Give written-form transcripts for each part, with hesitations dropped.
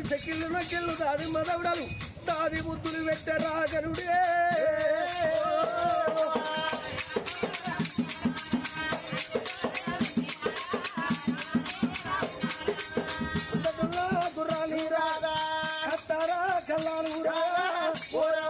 చెక్కిళ్ళు నక్కిళ్ళు దాది మదవుడలు దాది ముద్దులు పెట్టరా గరుడే గుర్రాలి రాదా కత్తారా కల్లాలు రాదు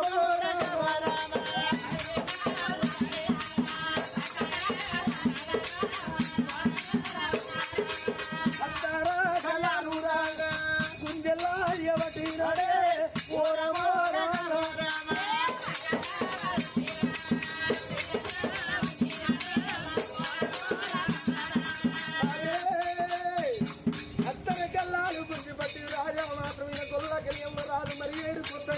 మరి ఏడు కొత్త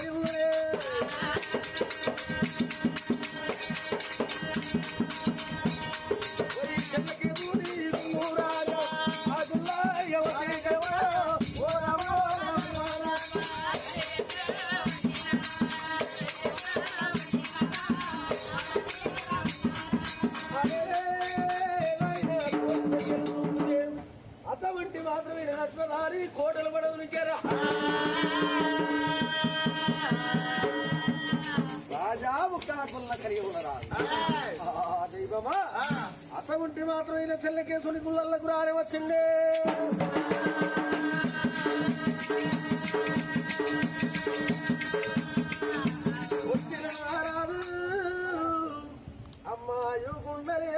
అటువంటి మాత్రమే నష్టదారి కోటలు పడవనికేరా రాజా ముక్కల కలిగి ఉన్నరా దైవమా అటువంటి మాత్రమైన చెల్లకేసుని గుళ్ళకు రాని వచ్చిండే వచ్చిన రాదు అమ్మాయు గుండెలే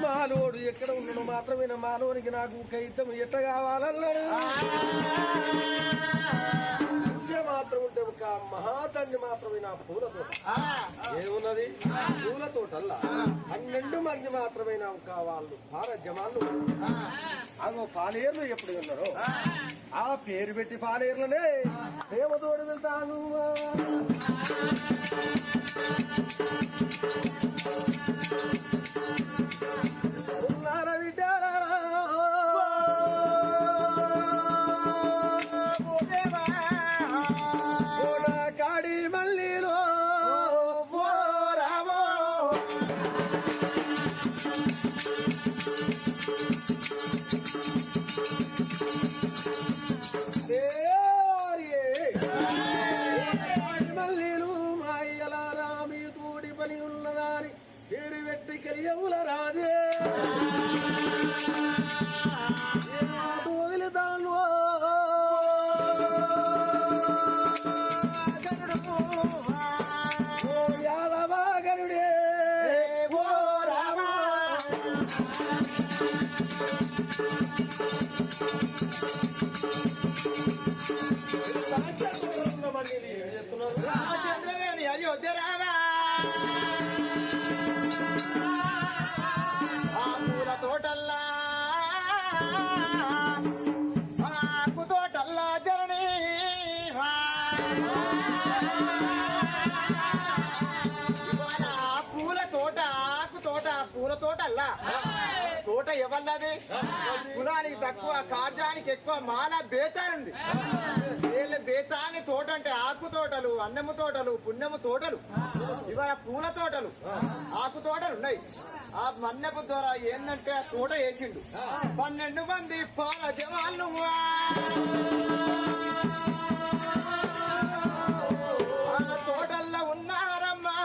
మానవుడు ఎక్కడ ఉన్నాడు మాత్రమే మానవునికి నాకు కైతం ఎట్ట కావాలన్నాడు మాత్రం ఉంటే ఒక మహాతండ్రి మాత్రమే నా పూలతోట ఏమున్నది పూలతోటల్లా 12 మంది మాత్రమే ఒక వాళ్ళు భారజమాలు అగో పాలేర్లు ఎప్పుడు ఉన్నారో ఆ పేరు పెట్టి పాలేర్లనే దేవతోడు వెళ్తాను పేరు పెట్టి కలియముల రాజే వెళతాను యాదవా గరుడే ఓ రామా రామచంద్రవేణి అయోధ్య రామా తోటల్లా ఆకు తోటల్లా జరణి పూల తోట ఆకు తోట పూల తోటల్లా తోట ఎవరిది కులానికి తక్కువ కార్యానికి ఎక్కువ మాన బేతానుంది వీళ్ళ బేతాన్ని తోట అంటే ఆకు తోటలు అన్నము తోటలు పుణ్యము తోటలు ఇవాళ పూల తోటలు ఆకు తోటలు ఉన్నాయి ఆ మన్నెపు ద్వారా ఏంటంటే ఆ తోట వేసిండు 12 మంది పాల జవాళ్ళు తోటల్లో ఉన్నారమ్మా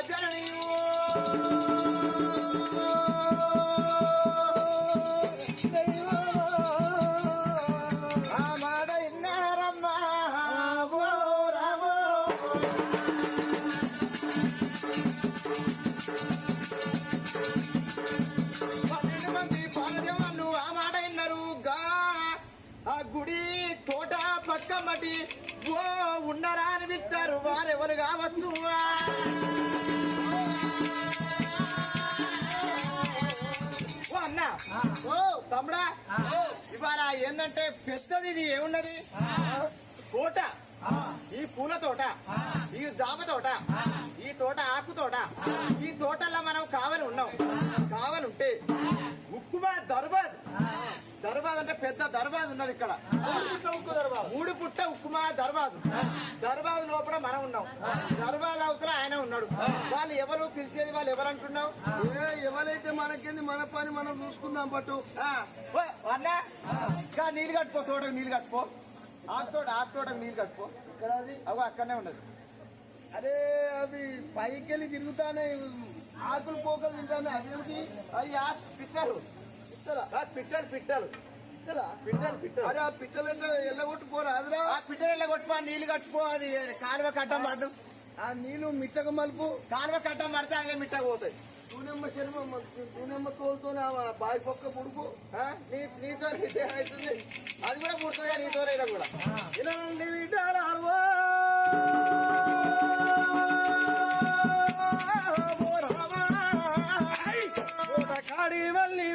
జనని గుడి తోట పక్క మటి ఓ ఉన్నారా అని విత్తారు వారెవరు కావచ్చు ఓ అన్న ఓ తమ్ముడా ఇవాళ ఏంటంటే పెద్దది ఇది ఏమున్నది తోట ఈ పూల తోట ఈ జామ తోట ఈ తోట ఆకు తోట ఈ తోటల్లో మనం కావలి ఉన్నాం కావలుంటే ఉక్కుమా దర్బాద్ దర్బాద్ అంటే పెద్ద దర్బాద్ ఉన్నది ఇక్కడ 3 పుట్ట ఉక్కుమా దర్బాద్ లోపల మనం ఉన్నాం దర్బాద్ అవతల ఆయన ఉన్నాడు. వాళ్ళు ఎవరు పిలిచేది, వాళ్ళు ఎవరు అంటున్నావు? ఎవరైతే మనకేంది, మన పని మనం చూసుకుందాం పట్టు. అన్నా నీళ్ళు కట్టుకో, తోటకు నీళ్ళు కట్టుకో, ఆకుతోటకు నీళ్ళు కట్టుకో. ఇక్కడ అది అవి అక్కడనే ఉండదు. అరే అవి పైకెళ్ళి తిరుగుతానే, ఆకులు పోకలు తింటానే, అదేమిటి? అవి పిట్టలు పిట్టలు పిట్టలు పిట్టలు పిట్టలు. అరే ఆ పిట్టలంటే ఎల్లగొట్టుకోరా? అదిరా ఆ పిట్టలు ఎల్లగొట్టుకో, నీళ్ళు కట్టుకో. అది కాలువ కట్టం పడ్డు. ఆ నీళ్లు మిట్టక మలుపు, కాలువ కట్టం పడితే అங்கே మిట్టకు పోతాయి. తూనెమ్మ చర్మం, తూనెమ్మ తోలుతోనే బావి పొక్క పుడుకు. నీతో అవుతుంది, అది కూడా పుడుతుంది. నీతోనైనా కూడా ఇలాంటి విధాలు కాడి మళ్ళీ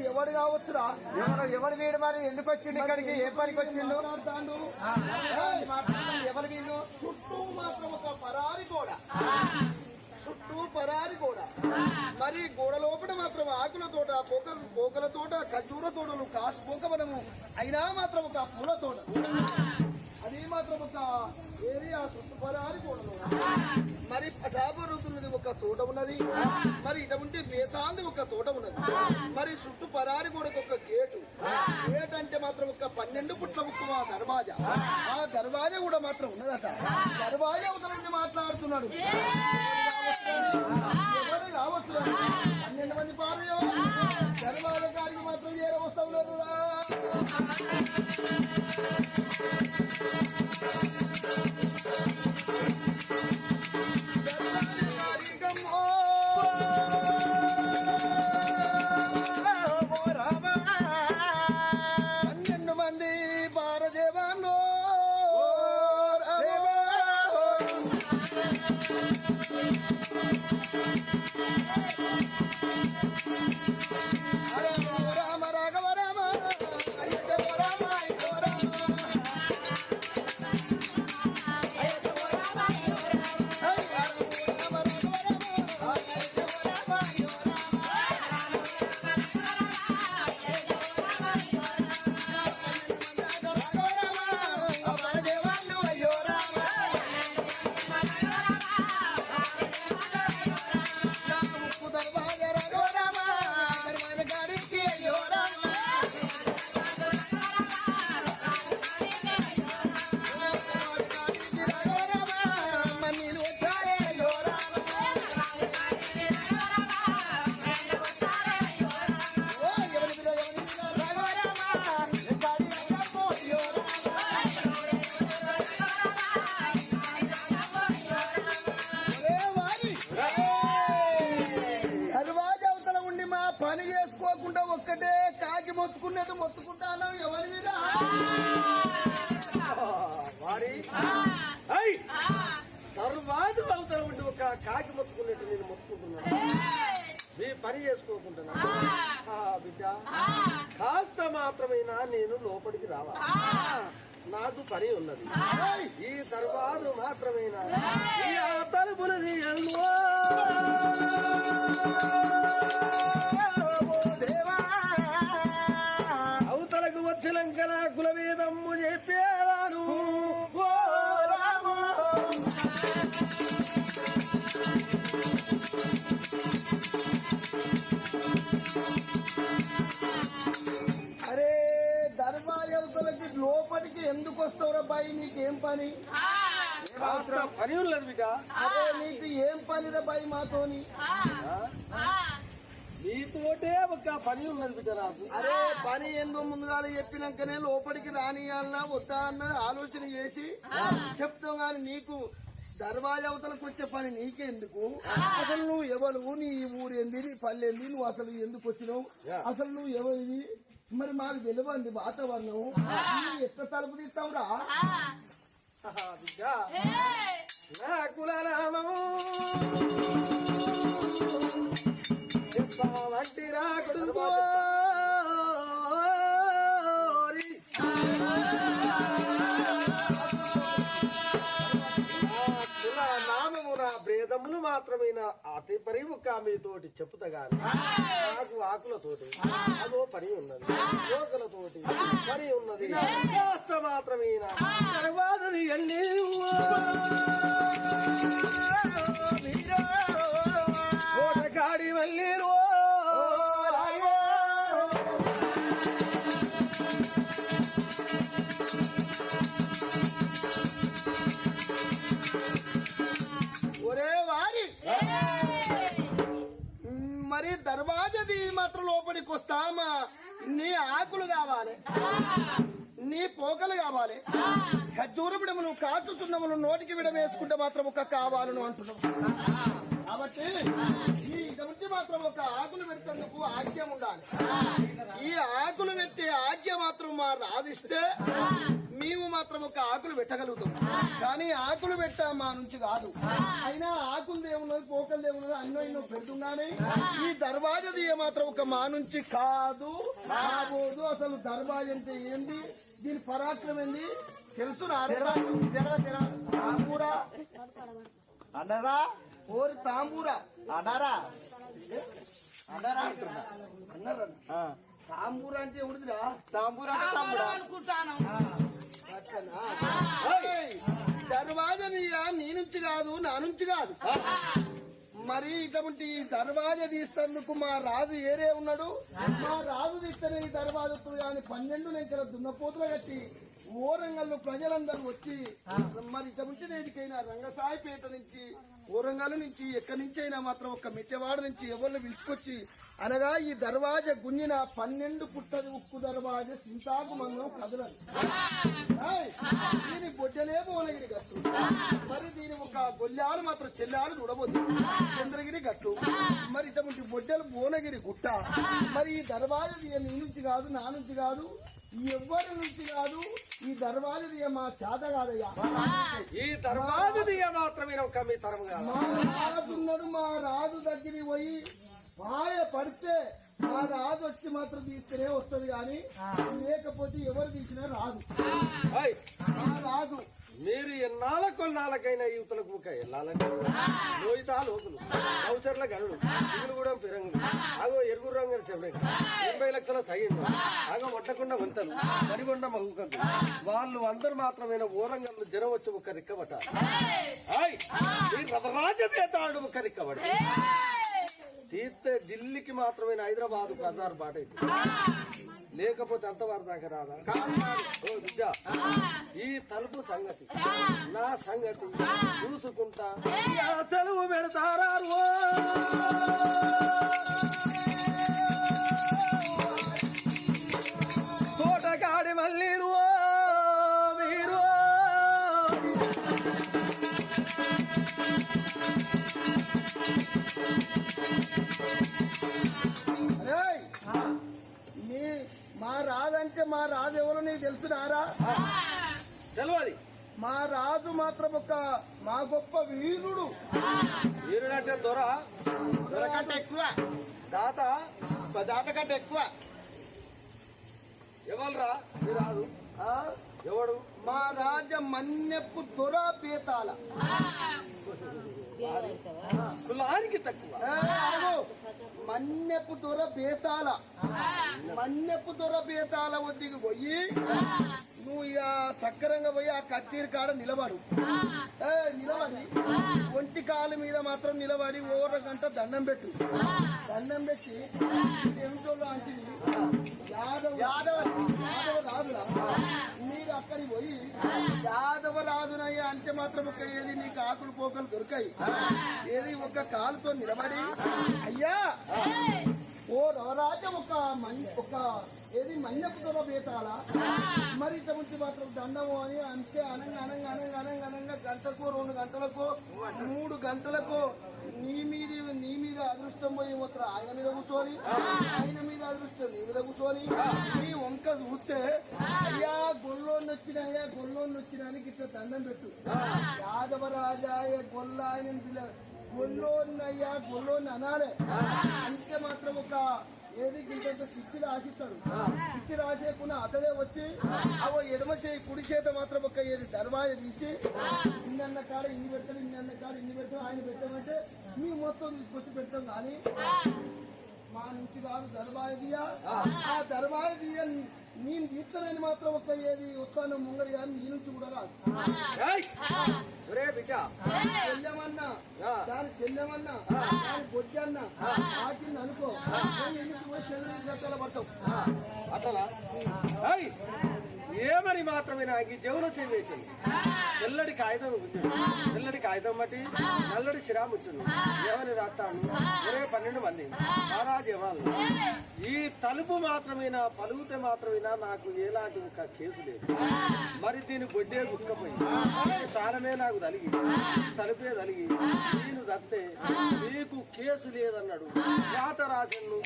ఎవడు కావచ్చురా? ఎవరు వీడు మరి? ఎందుకు వచ్చిండు ఇక్కడికి? ఏ పనికి వచ్చిండు? ఎవరు వీళ్ళు? చుట్టూ మాత్రం ఒక పరారి గోడ, చుట్టూ పరారి గోడ. మరి గోడ లోపల మాత్రం ఆకుల తోట, పోకల తోట, ఖర్జూర తోటలు, కాసుపోకవనము, అయినా మాత్రం ఒక పూల తోట. అది మాత్రం ఒక ఏరియా చుట్టూ పరారి గోడలు. మరి పటాపరుతున్నది ఒక తోట ఉన్నది. మరి ఇటువంటి వేతాంది ఒక తోట ఉన్నది. మరి చుట్టూ పరారి గోడకు ఒక గేటు. గేట్ అంటే మాత్రం ఒక 12 ఫుట్ల ముక్కు ఆ దర్వాజా. ఆ దర్వాజా కూడా మాత్రం ఉన్నదట. దర్వాజా అవతలని మాట్లాడుతున్నాడు. ఎవరు కావచ్చు? 12 మంది పారు దర్వాజా గారికి మాత్రం ఏదో వస్తాం లేదు. పని చేసుకోకుండా ఒక్కటే కాకి మొత్తుకున్నట్టు మొత్తుకుంటాను ఎవరి మీద? తర్వాత అవసరం ఉండి ఒక కాకి మొత్తుకున్నట్టు నేను మొత్తుకుంటున్నాను. మీ పని చేసుకోకుంటున్నా బిడ్డ, కాస్త మాత్రమైనా నేను లోపలికి రావాలి. నాకు పని ఉన్నది. ఈ తర్వాత మాత్రమైనా తలుపులు అవతలకు వచ్చినాక నా కులవేదమ్ము చెప్పేవారు. అరే ధర్మాయవతలకి లోపలికి ఎందుకు వస్తావురా బాయి? నీకేం పని? పని ఉన్నది బిడ్డ. అరే నీకు ఏం పనిరా బాయి మాతోని? నీతోటే ఒక పని ఉన్నది బిడ్డ నాకు. అరే పని ఏందో ముందుగా చెప్పినాకనే లోపలికి రానియాలన్నా వద్దా అన్నది ఆలోచన చేసి చెప్తాం గాని నీకు దర్వాజా అవతలకు వచ్చే పని నీకెందుకు? అసలు నువ్వు ఎవరు, నీ ఊరు ఏంది, నీ పల్లె ఏంది, నువ్వు అసలు ఎందుకు వచ్చినావు, అసలు నువ్వు ఎవరిది, మరి మాకు తెలియంది వాతావరణం ఎట్లా తలుపు తీస్తావురా? బిడ్డ నా కులనామము చెప్పమంటి రాకుడు భేదములు మాత్రమే అతి పరిముఖ మీతోటి చెప్పుతగాని నాకు ఆకులతోటి అదో పని ఉన్నది, యోగులతోటి పని ఉన్నది, మాత్రమే అన్ని గాడి మళ్ళీ మరి దర్వాజది మాత్రం లోపలికి వస్తామా? నీ ఆకులు కావాలి, నీ పోకలు కావాలి, ఖర్జూర బిడము నువ్వు కాచుతున్నాము, నోటికి విడ వేసుకుంటే మాత్రం ఒక కావాలను అంటున్నావు. కాబట్టి ఈ గమనించి మాత్రం ఒక ఆకులు పెట్టేందుకు ఆజ్ఞం ఉండాలి. ఈ ఆకులు పెట్టే ఆజ్ఞ మాత్రం మా రాదిస్తే మేము మాత్రం ఒక ఆకులు పెట్టగలుగుతాం, కానీ ఆకులు పెట్టా మా నుంచి కాదు. అయినా ఆకులు దేవున్నది, పోకలు దేవున్నది, అన్నో ఎన్నో పెడుతున్నానే ఈ దర్వాజది మాత్రం ఒక మా నుంచి కాదు కాబోదు. అసలు దర్వాజ అంటే ఏంది, దీని పరాక్రమం ఏంది తెలుసు? తాంబూరా అన్నారా? ఓరి తాంబూరా అన్నారా? అన్నారా? తాంబూరా అంటే ఎవరిదిరా? తాంబూరా అనుకుంటాను. దర్వాజనియా నీ నుంచి కాదు, నా నుంచి కాదు. మరి ఇటువంటి దర్వాజా తీస్తందుకు మా రాజు ఏరే ఉన్నాడు. మా రాజు తీస్తేనే ఈ దర్వాజకు కానీ 12 నెంకల దున్నపోతులు కట్టి ఓరంగల్లో ప్రజలందరూ వచ్చి మరి ఇటువంటి దేనికైనా రంగసాయిపేట నుంచి, ఓరంగల్ నుంచి, ఎక్కడి నుంచి అయినా మాత్రం ఒక మిట్టెవాడ నుంచి ఎవరిని పిలుచుకొచ్చి అనగా ఈ దర్వాజా గుంజిన 12 పుట్టది ఉక్కు దర్వాజా సింతాకు మంగం కదలదు. దీని బొడ్డలే భువనగిరి గట్టు, మరి దీని ఒక గొల్లాలు మాత్రం చెల్లాలు చూడబోద్దు చంద్రగిరి గట్టు, మరి ఇటువంటి బొడ్డలు భువనగిరి గుట్ట. మరి ఈ దర్వాజా నీ నుంచి కాదు, నా నుంచి కాదు, ఎవరి నుంచి కాదు. ఈ దర్వాజా మా చేత కాదయ్యా. ఈ దర్వాజా మాత్రమే ఒక మీ తరము కాదు. మా రాజు ఉన్నాడు, మా రాజు దగ్గరికి పోయి మాయ పడితే మా రాజు వచ్చి మాత్రం తీసుకునే వస్తుంది, కానీ లేకపోతే ఎవరు తీసినా రాదు. మా రాజు మీరు ఎన్నాళ్ళ కొన్నాళ్ళకైనా యువతలకు ముక్క వెళ్ళాలంటే లోయితా లోతులు అవసరంలో గనుడు ఇగులు కూడా పిరంగులు ఆగో ఎరుగురు రంగు చెప్పే 80 లక్షల సైన్యం ఆగో వట్టకుండా వంతలు మరిగొండ మగుకలు వాళ్ళు అందరు మాత్రమైన ఓరంగంలో జనం వచ్చి ఒక రిక్కబట్టారు. రాజపేతాడు ఒక రిక్కబడి తీస్తే ఢిల్లీకి మాత్రమైన హైదరాబాద్ కదారు బాట అయితే లేకపోతే అంతవారు దాకా రాదా? ఓ బిడ్డ, ఈ తలుపు సంగతి నా సంగతి చూసుకుంటా సెలవు పెడతారా? తోటకాడి మళ్ళీ మీరు మా రాజంటే మా రాజు ఎవరో నీకు తెలుసునారా? తెలియదు. మా రాజు మాత్రం ఒక మా గొప్ప వీరుడు. వీరుడంటే దొర, దొర కంటే ఎక్కువ, దాత దాత కంటే ఎక్కువ. ఎవరురా మీ రాజు? ఎవడు? మా రాజ మన్నెప్పు దొర పీతాల. కులానికి తక్కువ. మన్నెప్పు దొర బేతాల, మన్నెప్పు దొర బేతాల వద్దకు పోయి నువ్వు ఇక సక్కరంగా పోయి ఆ కచేరి కాడ నిలబడు. నిలబడి ఒంటి కాలు మీద మాత్రం నిలబడి ఓవర్ గంట దండం పెట్టు. దండం పెట్టి ఎంతోళ్ళు అంటే యాదవ రాజులా మీరు అక్కడికి పోయి యాదవ రాజునయ్యా అంటే మాత్రం ఒక ఏది నీకు ఆకులు పోకలు దొరికాయి. ఏది ఒక కాలుతో నిలబడి అయ్యా ఒక ఏది మన్యపుతో బేతాల మరి ఇటువంటి మాత్రం దండము అని అంతే అనంగా గంటకు 2 గంటలకు 3 గంటలకు నీ మీద అదృష్టం పోయి మాత్రం ఆయన మీద కూర్చొని ఆయన మీద అదృష్టం నీ మీద కూర్చొని నీ వంక చూస్తే అయ్యా గొల్లోని వచ్చినానికి ఇట్లా దండం పెట్టు యాదవరాజాయ గొల్లాయన గొల్లోన్నయ్యా గొల్లోని అనాలే అంటే మాత్రం ఒక ఏది ఇంత చిక్కి రాసిస్తాడు చిక్కి రాసేకున్నా అతడే వచ్చి అవో ఎడమ చేయి కుడి చేత మాత్రం ఒక ఏది దర్వాజ తీసి ఇన్నన్న కాడ ఇన్ని పెడతాడు ఇన్నన్న కాడ ఇన్ని పెడతాడు ఆయన పెట్టమంటే మీ మొత్తం తీసుకొచ్చి పెడతాం కానీ మా నుంచి కాదు దర్వాజ ఆ దర్వాజ నేను తీర్చలేని మాత్రం ఒక ఏది వస్తాను ముంగడి కానీ నీ నుంచి కూడా కాదు చెల్లెమన్నా దాని చెల్లెమన్నా దాని బొచ్చన్నా వాటిని అనుకో చెల్లెలు పడతావు అట్లా ఏమని మాత్రమే నాకు జవులో చేసింది తెల్లడి కాగితం ఉంది తెల్లడి కాగితం బట్టి నల్లడి చిరాముచ్చుంది ఏమని రాస్తాను 12 మంది మహారాజవాళ్ళు ఈ తలుపు మాత్రమేనా పలుకుతే మాత్రమేనా నాకు ఎలాంటి ఒక కేసు లేదు మరి దీని గొడ్డే గుట్టుకపోయి తాళమే నాకు తలిగి తలుపే తలిగి నేను తప్పితే మీకు కేసు లేదన్నాడు రాత రాజన్ను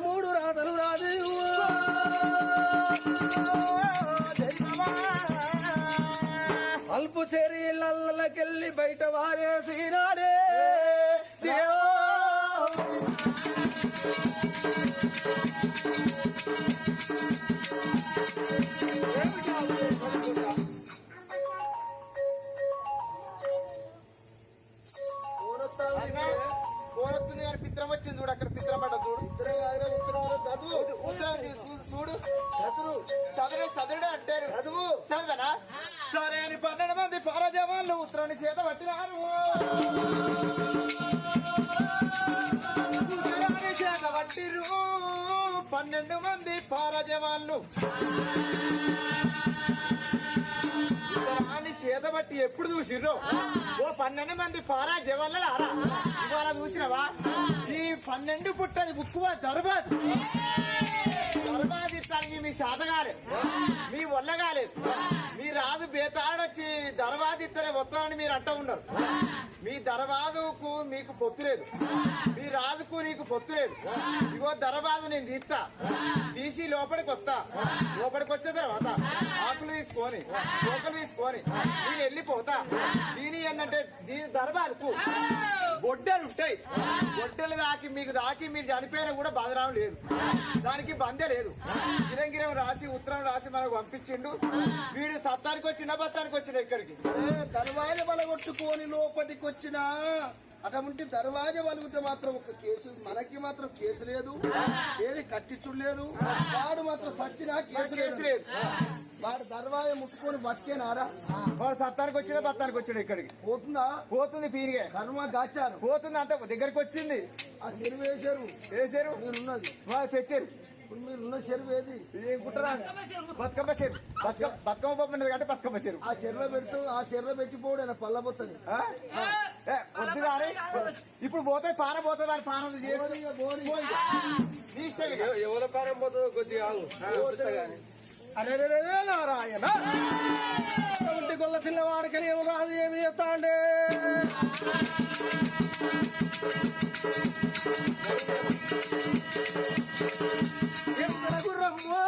3 రాతలు రాజు అల్పు చెరీళ్ళకెళ్ళి బయట వారేసినాడే దేవా కోరొత్తుంది కానీ పిత్రం వచ్చింది చూడు అక్కడ పిత్రం పడ్డ చూడు ఉత్తరం చూడు చదువుడే అంటారు చదువు చదవనా సరే అని 12 మంది పారజవాళ్ళు ఉత్తరాన్ని చేత పట్టినారు ఉత్తరాన్ని చేత పట్టిరు 12 మంది పారజవాళ్ళు ఉత్తరాన్ని చేత పట్టి ఎప్పుడు చూసిర్రు ఓ 12 మంది పారా జవాన్లు ఆరా ఇవాళ చూసినవా ఈ 12 పుట్టది బుక్కువా దర్బాద్ ఇస్తానికి మీ శాత కాలేదు మీ వల్ల కాలేదు మీ రాజు బేతాడొచ్చి దర్వాదు ఇస్తేనే వస్తానని మీరు అంటూ ఉన్నారు మీ దర్వాదుకు మీకు పొత్తు లేదు మీ రాజుకు నీకు పొత్తు లేదు ఇగో దర్వాదు నేను తీసి లోపలికి వస్తా లోపలికి వచ్చే తర్వాత ఆకులు తీసుకొని లోకలు తీసుకొని నేను వెళ్ళిపోతా దీని ఏంటంటే దీని దర్వాదుకు గొడ్డలు ఉంటాయి గొడ్డలు దాకి మీరు చనిపోయినా కూడా బాధరాం లేదు దానికి బందే లేదు గిరంగిరం రాసి ఉత్తరం రాసి మనకు పంపించిండు వీడు సత్తానికి వచ్చిన బత్తానికి వచ్చిన ఇక్కడికి దర్వాజ బలగొట్టుకొని లోపలికి వచ్చినా అటువంటి దర్వాజ వలుగుతే మాత్రం ఒక కేసు మనకి మాత్రం కేసు లేదు ఏది కట్టించుడు లేదు వాడు మాత్రం సచ్చినా కేసు లేదు వాడు దర్వాజ ముట్టుకొని బతికేనారా వాడు సత్తానికి వచ్చిన బత్తానికి వచ్చాడు ఇక్కడికి పోతుంది పీరిగే కర్మ దాచారు పోతుంది అంత దగ్గరికి వచ్చింది ఆ చెరువు వేసారు మీరున్నది తెచ్చారు ఇప్పుడు మీరున్న చెరువు ఏది ఏం కుట్టరా బతుకమ్మ చెరువు బతుకమ్మ పప్పు ఉన్నది అంటే బతుకమ్మ చెరువు ఆ చెరువులో పెట్టిపోడు పల్లబోతుంది వద్దు కానీ ఇప్పుడు పోతే పాన పోతుంది అని పానం ఎవరి పానం పోతుందో కొద్దిగా అరే నారాయణ ఇంటి గొల్ల పిల్లవాడికి ఏమి రాదు ఏమి చేస్తా అంటే గుర్రమ్మో